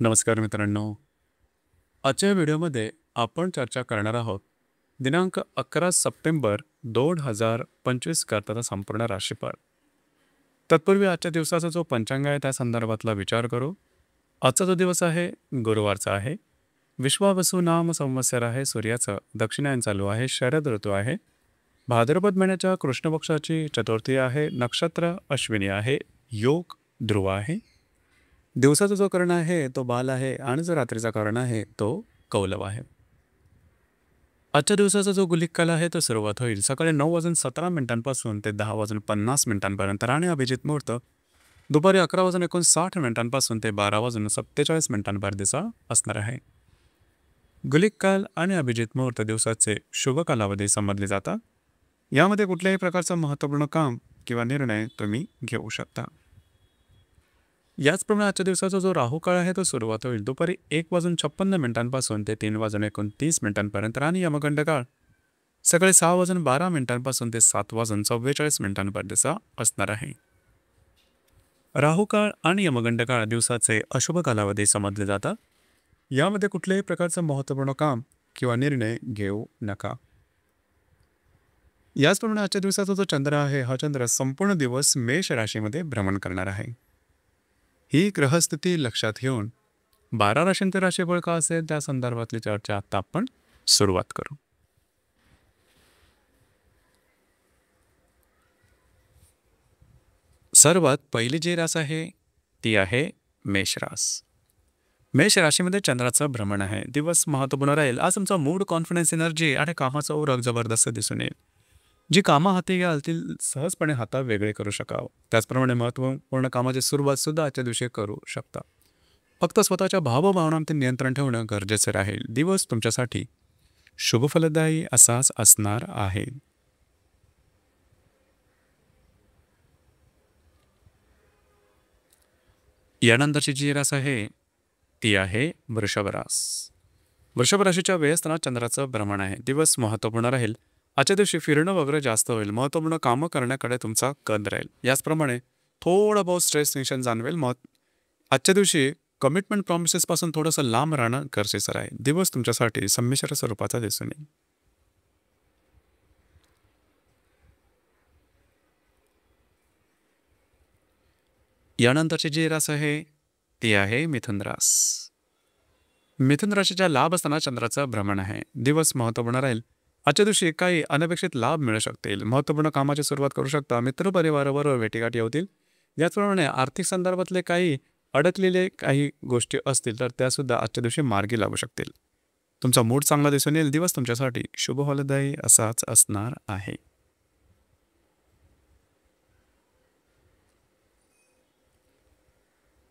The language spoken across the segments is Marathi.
नमस्कार मित्रांनो. आजच्या व्हिडिओमध्ये आपण चर्चा करणार आहोत दिनांक 11 सप्टेंबर 2025 करताचा संपूर्ण राशीफळ. तत्पूर्वी आजच्या दिवसाचा जो पंचांग आहे त्या संदर्भातला विचार करू. आजचा जो दिवस आहे गुरुवारचा आहे. विश्वावसु नाम संवत्सर आहे. सूर्याचं दक्षिणायन चालू आहे. शरद ऋतू आहे. भाद्रपद महिन्याच्या कृष्ण पक्षाची चतुर्थी आहे. नक्षत्र अश्विनी आहे. योग ध्रुव आहे. दिवसाचा जो कर्ण आहे तो बाल आहे आणि जो रात्रीचा कर्ण आहे तो कौलव आहे. आजच्या दिवसाचा जो गुलिक काल आहे तो सुरुवात होईल सकाळी 9:17 ते 10:50 आणि अभिजित मुहूर्त दुपारी 11:59 ते 12:47 असणार आहे. गुलिक काल आणि अभिजित मुहूर्त दिवसाचे शुभ कालावधी समजले जातात. यामध्ये कुठल्याही प्रकारचं महत्त्वपूर्ण काम किंवा निर्णय तुम्ही घेऊ शकता. याचप्रमाणे आजच्या दिवसाचा जो राहू काळ आहे तो सुरुवात होईल दुपारी 1:56 ते 3:29 आणि यमगंड काळ सकाळी 6:12 ते 7:44 असणार आहे. राहू काळ आणि यमगंड काळ दिवसाचे अशुभ कालावधी समजले जातात. यामध्ये कुठल्याही प्रकारचं महत्त्वपूर्ण काम किंवा निर्णय घेऊ नका. याचप्रमाणे आजच्या दिवसाचा जो चंद्र आहे हा चंद्र संपूर्ण दिवस मेष राशीमध्ये भ्रमण करणार आहे. ही ग्रहस्थिती लक्षात घेऊन 12 राशींचे राशीफळ का असेल त्या संदर्भातली चर्चा आता आपण सुरुवात करू. सर्वात पहिली जी रास आहे ती आहे मेषरास. मेष राशीमध्ये चंद्राचं भ्रमण आहे. दिवस महत्त्वपूर्ण राहील. आज तुमचा मूड, कॉन्फिडन्स, एनर्जी आणि कामाचा उरक जबरदस्त दिसून येईल. जी कामं हाती घ्याल ती सहजपणे हाता वेगळे करू शकावं. त्याचप्रमाणे महत्त्वपूर्ण कामाची सुरुवात सुद्धा आजच्या दिवशी करू शकता. फक्त स्वतःच्या भावभावनांवर नियंत्रण ठेवणं गरजेचं राहील. दिवस तुमच्यासाठी शुभ फलदायी असाच असणार आहे. यानंतरची जी रास आहे ती आहे वृषभ रास. वृषभ राशीच्या व्ययस्थानात चंद्राचं भ्रमण आहे. दिवस महत्त्वपूर्ण राहील. आजच्या दिवशी फिरणं वगैरे जास्त होईल. महत्त्वपूर्ण कामं करण्याकडे तुमचा कल राहील. याचप्रमाणे थोडं बहुत स्ट्रेस टेन्शन जाणवेल. आजच्या दिवशी कमिटमेंट प्रॉमिसेसपासून थोडंसं लांब राहणं गरजेचं राहील. दिवस तुमच्यासाठी संमिश्र स्वरूपाचा दिसून येईल. यानंतरची जी रास आहे ती आहे मिथुन रास. मिथुन राशीच्या लाभ असताना चंद्राचं भ्रमण आहे. दिवस महत्त्वपूर्ण राहील. आजच्या दिवशी काही अनपेक्षित लाभ मिळू शकतील. महत्त्वपूर्ण कामाची सुरुवात करू शकता. मित्रपरिवाराबरोबर भेटीगाठी होतील. याचप्रमाणे आर्थिक संदर्भातले काही अडकलेले काही गोष्टी असतील तर त्यासुद्धा आजच्या दिवशी मार्गी लागू शकतील. तुमचा मूड चांगला दिसून येईल. दिवस तुमच्यासाठी शुभ फलदायी असाच असणार आहे.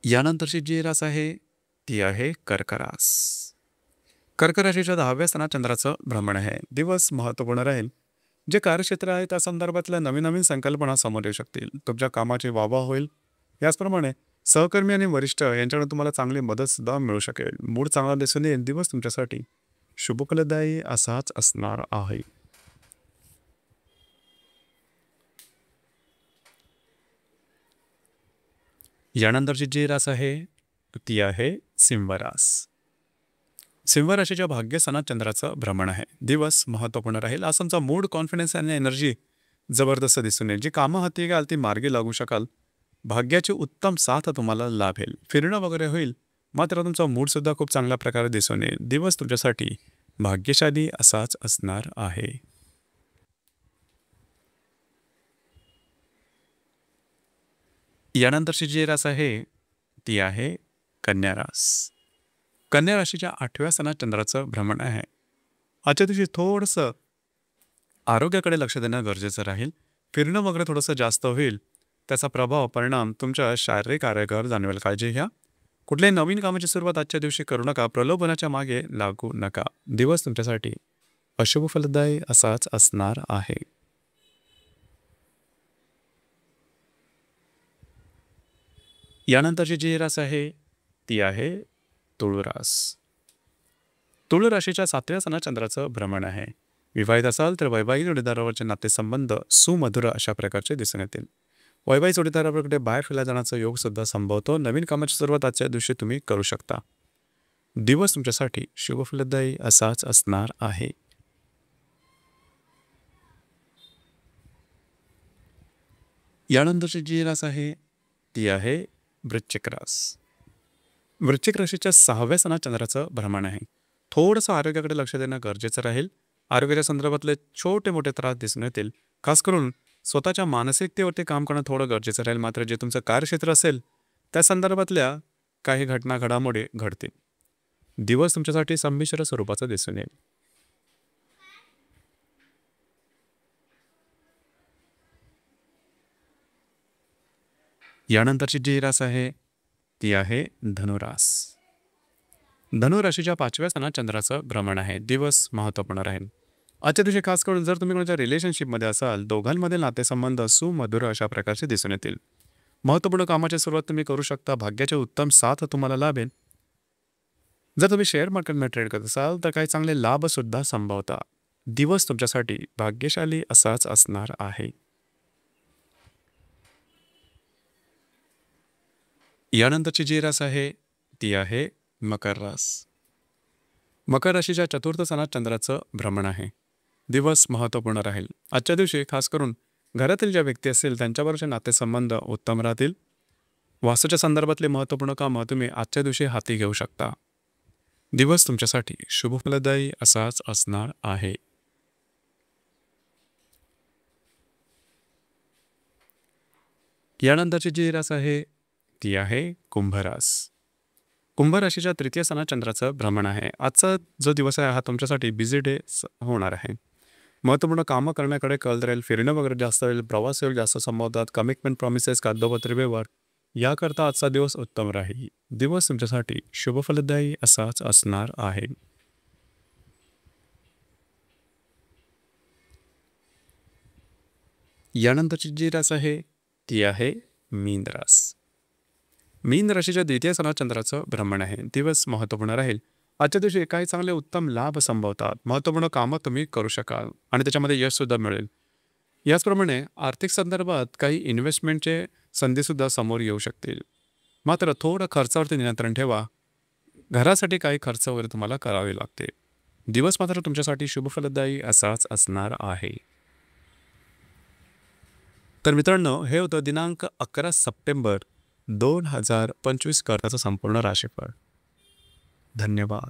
यानंतरची जी रास आहे ती आहे कर्क रास. कर्क राशीच्या 10व्या स्थानात चंद्राचं भ्रमण आहे. दिवस महत्त्वपूर्ण राहील. जे कार्यक्षेत्र आहे त्या संदर्भातल्या नवीन नवीन संकल्पना समोर येऊ शकतील. तुमच्या कामाची वाहवा होईल. याचप्रमाणे सहकर्मी आणि वरिष्ठ यांच्याकडून तुम्हाला चांगली मदतसुद्धा मिळू शकेल. मूड चांगला दिसून येईल. दिवस तुमच्यासाठी शुभफलदायी असाच असणार आहे. यानंतरची जी रास आहे ती आहे सिंह रास. सिंह राशीच्या भाग्यस्थानात चंद्राचं भ्रमण आहे. दिवस महत्त्वपूर्ण राहील. आज तुमचा मूड, कॉन्फिडन्स आणि एनर्जी जबरदस्त दिसून येईल. जी कामं हाती घ्याल ती मार्गी लागू शकाल. भाग्याची उत्तम साथ तुम्हाला लाभेल. फिरणं वगैरे होईल. मात्र तुमचा मूडसुद्धा खूप चांगल्या प्रकारे दिसून येईल. दिवस तुमच्यासाठी भाग्यशाली असाच असणार आहे. यानंतरची जी रास आहे ती आहे कन्या रास. कन्या राशीच्या 8व्या स्थानात चंद्राचं भ्रमण आहे. आजच्या दिवशी थोडंसं आरोग्याकडे लक्ष देणं गरजेचं राहील. फिरणं वगैरे थोडंसं जास्त होईल. त्याचा परिणाम तुमच्या शारीरिक आरोग्यावर जाणवेल. काळजी घ्या. कुठल्याही नवीन कामाची सुरुवात आजच्या दिवशी करू नका. प्रलोभनाच्या मागे लागू नका. दिवस तुमच्यासाठी अशुभ फलदायी असाच असणार आहे. यानंतरची जी रास आहे ती आहे तुळुरास. तुळ राशीच्या 7व्या स्थानात चंद्राचं भ्रमण आहे. विवाहित असाल तर वैवाहिक जोडीदारावरचे नातेसंबंध सुमधुर अशा प्रकारचे दिसून येतील. वैवाहिक जोडीदाराकडे बाहेर फिरला जाण्याचा योग सुद्धा संभवतो. नवीन कामाची सुरुवात आजच्या दिवशी तुम्ही करू शकता. दिवस तुमच्यासाठी शुभफलदायी असाच असणार आहे. यानंतरची जी रास आहे ती आहे वृश्चिक रास. वृश्चिक राशीच्या 6व्या सणात चंद्राचं भ्रमण आहे. थोडंसं आरोग्याकडे लक्ष देणं गरजेचं राहील. आरोग्याच्या संदर्भातले छोटे मोठे त्रास दिसून येतील. खास करून स्वतःच्या मानसिकतेवरती काम करणं थोडं गरजेचं राहील. मात्र जे तुमचं कार्यक्षेत्र असेल त्या संदर्भातल्या काही घटना घडामोडी घडतील. दिवस तुमच्यासाठी संमिश्र स्वरूपाचा दिसून येईल. यानंतरची जी रास आहे ती आहे धनुरास. धनुराशीच्या 5व्या सणात चंद्राचं भ्रमण आहे. दिवस महत्त्वपूर्ण राहील. आजच्या दिवशी खास करून जर तुम्ही कोणाच्या रिलेशनशिपमध्ये असाल, दोघांमधील नातेसंबंध सुमधुर अशा प्रकारचे दिसून येतील. महत्त्वपूर्ण कामाची सुरुवात तुम्ही करू शकता. भाग्याचे उत्तम साथ तुम्हाला लाभेल. जर तुम्ही शेअर मार्केटमध्ये ट्रेड करत असाल तर काही चांगले लाभ सुद्धा संभवता. दिवस तुमच्यासाठी भाग्यशाली असाच असणार आहे. यानंतरची जी रास आहे ती आहे मकर रास. मकर राशीच्या 4थ्या सणात चंद्राचं भ्रमण आहे. दिवस महत्त्वपूर्ण राहील. आजच्या दिवशी खास करून घरातील ज्या व्यक्ती असतील त्यांच्याबरोबरचे नातेसंबंध उत्तम राहतील. वास्तूच्या संदर्भातले महत्त्वपूर्ण कामं तुम्ही आजच्या दिवशी हाती घेऊ शकता. दिवस तुमच्यासाठी शुभफलदायी असाच असणार आहे. यानंतरची जी रास आहे ती आहे कुंभरास. कुंभ राशीच्या 3य सणात चंद्राचं भ्रमण आहे. आजचा जो दिवस आहे हा तुमच्यासाठी बिझी डे होणार आहे. महत्त्वपूर्ण कामं करण्याकडे कल राहील. फिरणं वगैरे जास्त होईल. प्रवास होईल जास्त संभवतात. कमिटमेंट प्रॉमिसेस कागदोपत्री व्यवहार याकरता आजचा दिवस उत्तम राहील. दिवस तुमच्यासाठी शुभफलदायी असाच असणार आहे. यानंतरची जी रास आहे ती आहे मीन रास. मीन राशीच्या 2य सणात चंद्राचं भ्रमण आहे. दिवस महत्त्वपूर्ण राहील. आजच्या दिवशी काही चांगले उत्तम लाभ संभवतात. महत्त्वपूर्ण कामं तुम्ही करू शकाल आणि त्याच्यामध्ये यशसुद्धा मिळेल. याचप्रमाणे आर्थिक संदर्भात काही इन्व्हेस्टमेंटचे संधीसुद्धा समोर येऊ शकतील. मात्र थोडं खर्चावरती नियंत्रण ठेवा. घरासाठी काही खर्च वगैरे तुम्हाला करावे लागते. दिवस मात्र तुमच्यासाठी शुभफलदायी असाच असणार आहे. तर मित्रांनो, हे होतं दिनांक 11 सप्टेंबर 2025 करताचं संपूर्ण राशीफळ. धन्यवाद.